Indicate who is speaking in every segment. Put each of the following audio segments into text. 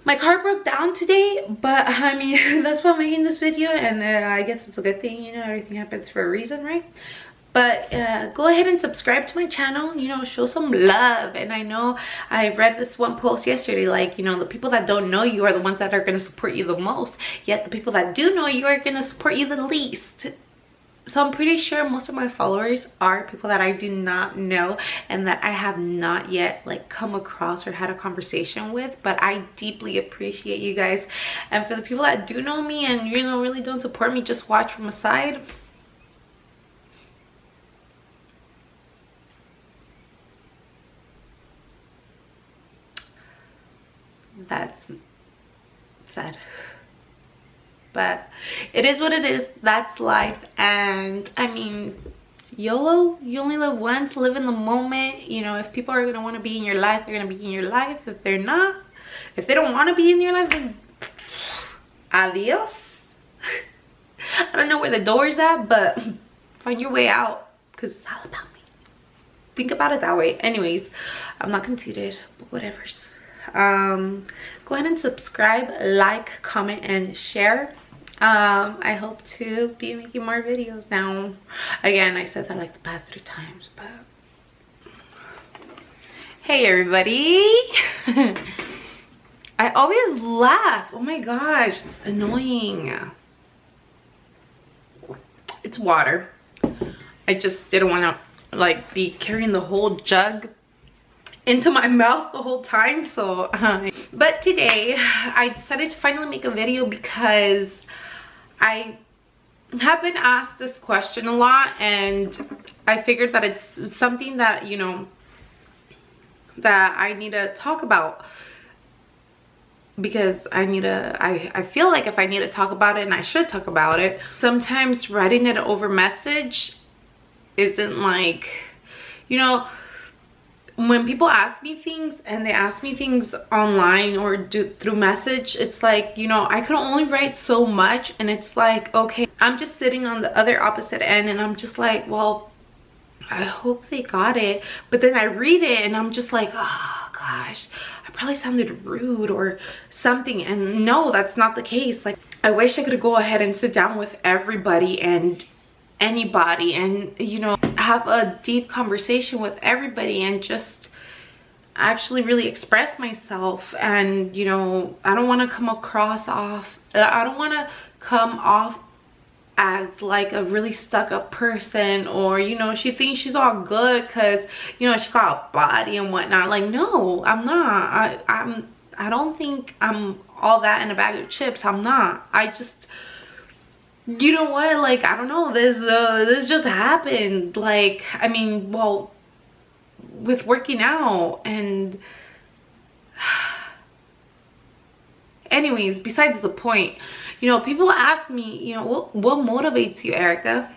Speaker 1: My car broke down today, but I mean, that's why I'm making this video, and I guess it's a good thing, you know, everything happens for a reason, right? But go ahead and subscribe to my channel, you know, show some love. And I know I read this one post yesterday, like, you know, the people that don't know you are the ones that are going to support you the most, yet the people that do know you are going to support you the least. So I'm pretty sure most of my followers are people that I do not know and that I have not yet like come across or had a conversation with, but I deeply appreciate you guys. And for the people that do know me and, you know, really don't support me, just watch from a side, that's sad. But it is what it is. That's life. And I mean, YOLO, you only live once. Live in the moment. You know, if people are going to want to be in your life, they're going to be in your life. If they're not, if they don't want to be in your life, then adios. I don't know where the door's at, but find your way out, because it's all about me. Think about it that way. Anyways, I'm not conceited, but whatever's. Go ahead and subscribe, like, comment, and share. I hope to be making more videos now. Again, I said that like the past 3 times, but hey everybody. I always laugh. Oh my gosh, it's annoying. It's water. I just didn't want to like be carrying the whole jug into my mouth the whole time, so but today I decided to finally make a video because I have been asked this question a lot, and I figured that it's something that, you know, that I need to talk about, because I feel like if I need to talk about it, and I should talk about it, sometimes writing it over message isn't like, you know, when people ask me things and they ask me things online or through message, it's like, you know, I can only write so much, and it's like, okay, I'm just sitting on the other opposite end, and I'm just like, well, I hope they got it. But then I read it and I'm just like, oh gosh, I probably sounded rude or something. And no, that's not the case. Like, I wish I could go ahead and sit down with everybody and anybody and, you know, have a deep conversation with everybody and just actually really express myself. And, you know, I don't want to come off as like a really stuck up person, or, you know, she thinks she's all good because, you know, she got a body and whatnot. Like, no, I'm not. I don't think I'm all that in a bag of chips. I'm not. I just, you know what, like, I don't know, this just happened. Like, I mean, well, with working out and anyways, besides the point, you know, people ask me, you know, what motivates you, Erica?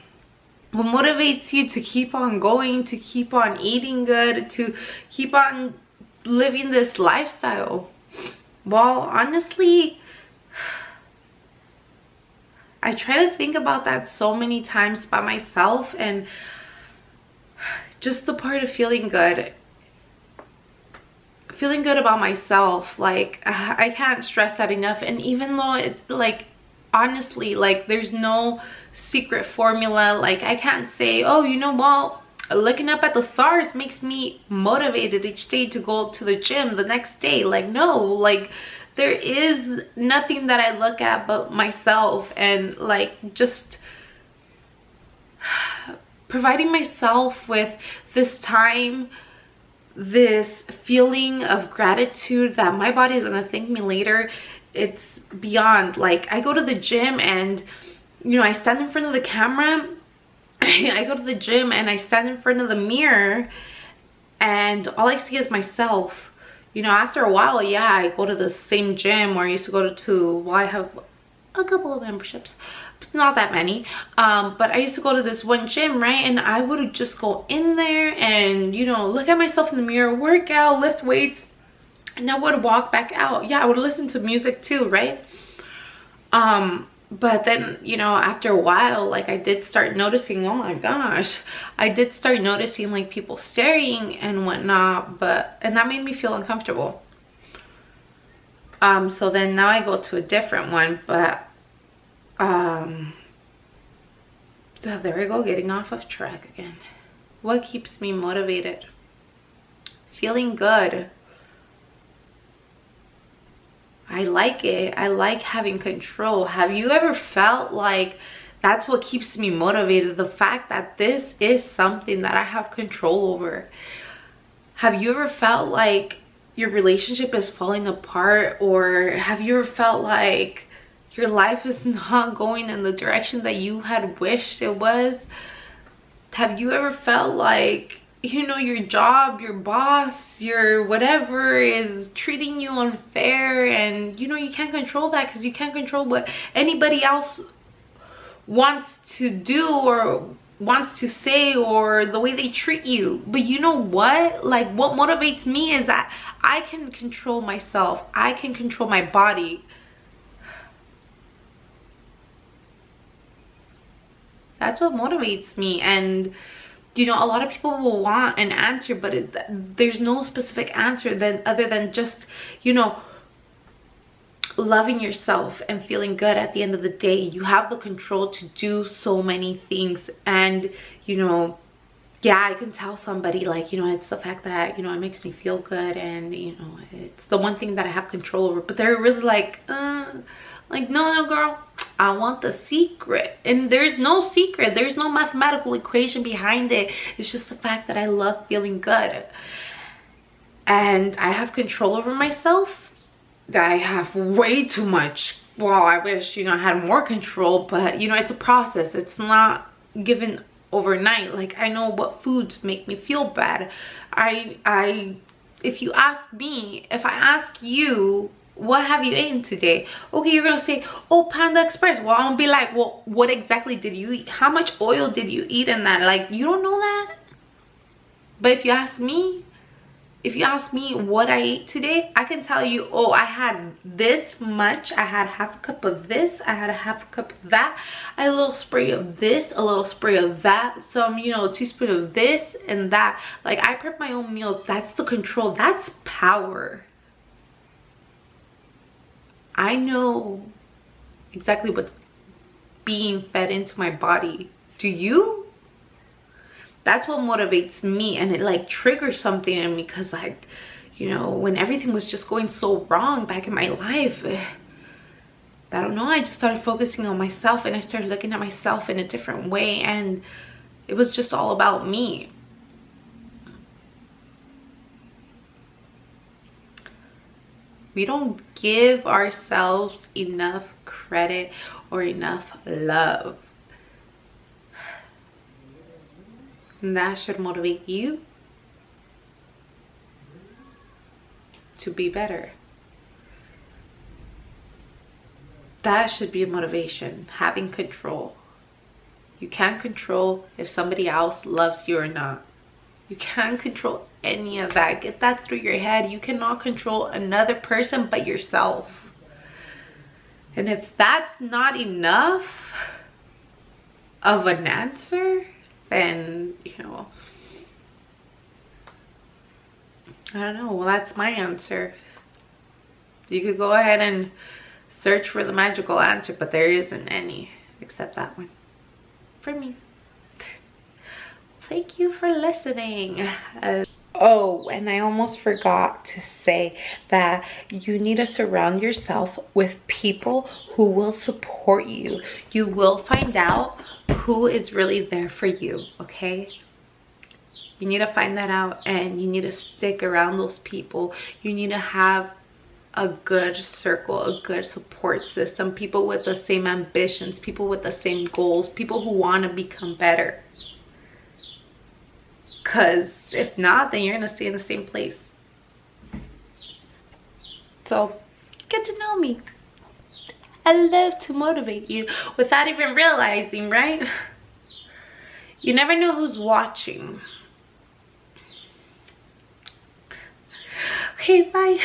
Speaker 1: What motivates you to keep on going, to keep on eating good, to keep on living this lifestyle? Well, honestly, I try to think about that so many times by myself, and just the part of feeling good about myself, like, I can't stress that enough. And even though it's like, honestly, like, there's no secret formula, like, I can't say, oh, you know, well, looking up at the stars makes me motivated each day to go to the gym the next day. Like, no, like, there is nothing that I look at but myself, and like, just providing myself with this time, this feeling of gratitude that my body is gonna thank me later. It's beyond. Like, I go to the gym and, you know, I stand in front of the camera. I go to the gym and I stand in front of the mirror, and all I see is myself. You know, after a while, yeah, I go to the same gym where I used to go to, well, I have a couple of memberships, but not that many. But I used to go to this one gym, right? And I would just go in there and, you know, look at myself in the mirror, work out, lift weights, and I would walk back out. Yeah, I would listen to music too, right? But then, you know, after a while, like, I did start noticing, oh my gosh, I did start noticing like people staring and whatnot, and that made me feel uncomfortable. So then now I go to a different one, but so there I go, getting off of track again. What keeps me motivated? Feeling good. I like it. I like having control. Have you ever felt like that's what keeps me motivated? The fact that this is something that I have control over. Have you ever felt like your relationship is falling apart? Or have you ever felt like your life is not going in the direction that you had wished it was? Have you ever felt like, you know, your job, your boss, your whatever is treating you unfair, and you know you can't control that because you can't control what anybody else wants to do or wants to say or the way they treat you? But you know what, like, what motivates me is that I can control myself. I can control my body. That's what motivates me. And you know, a lot of people will want an answer, but there's no specific answer other than just, you know, loving yourself and feeling good at the end of the day. You have the control to do so many things. And you know, yeah, I can tell somebody like, you know, it's the fact that, you know, it makes me feel good, and you know, it's the one thing that I have control over. But they're really like no girl, I want the secret. And there's no secret, there's no mathematical equation behind it. It's just the fact that I love feeling good, and I have control over myself. I have way too much. Well, I wish, you know, I had more control, but you know, it's a process. It's not given overnight. Like, I know what foods make me feel bad. If you ask me, if I ask you, what have you eaten today? Okay, you're gonna say, oh, Panda Express. Well, I'm gonna be like, well, what exactly did you eat? How much oil did you eat in that? Like, you don't know that. But if you ask me what I ate today, I can tell you, oh, I had this much. I had half a cup of this. I had a half a cup of that. I had a little spray of this, a little spray of that, some, you know, a teaspoon of this and that. Like, I prep my own meals. That's the control. That's power. I know exactly what's being fed into my body. Do you? That's what motivates me, and it like triggers something in me, because like, you know, when everything was just going so wrong back in my life, I don't know, I just started focusing on myself, and I started looking at myself in a different way, and it was just all about me. We don't give ourselves enough credit or enough love. And that should motivate you to be better. That should be a motivation, having control. You can't control if somebody else loves you or not. You can't control any of that. Get that through your head. You cannot control another person but yourself. And if that's not enough of an answer, then, you know, I don't know. Well, that's my answer. You could go ahead and search for the magical answer, but there isn't any except that one for me. Thank you for listening. Oh, and I almost forgot to say that you need to surround yourself with people who will support you. You will find out who is really there for you, okay? You need to find that out, and you need to stick around those people. You need to have a good circle, a good support system, people with the same ambitions, people with the same goals, people who want to become better. Because if not, then you're going to stay in the same place. So, get to know me. I love to motivate you without even realizing, right? You never know who's watching. Okay, bye.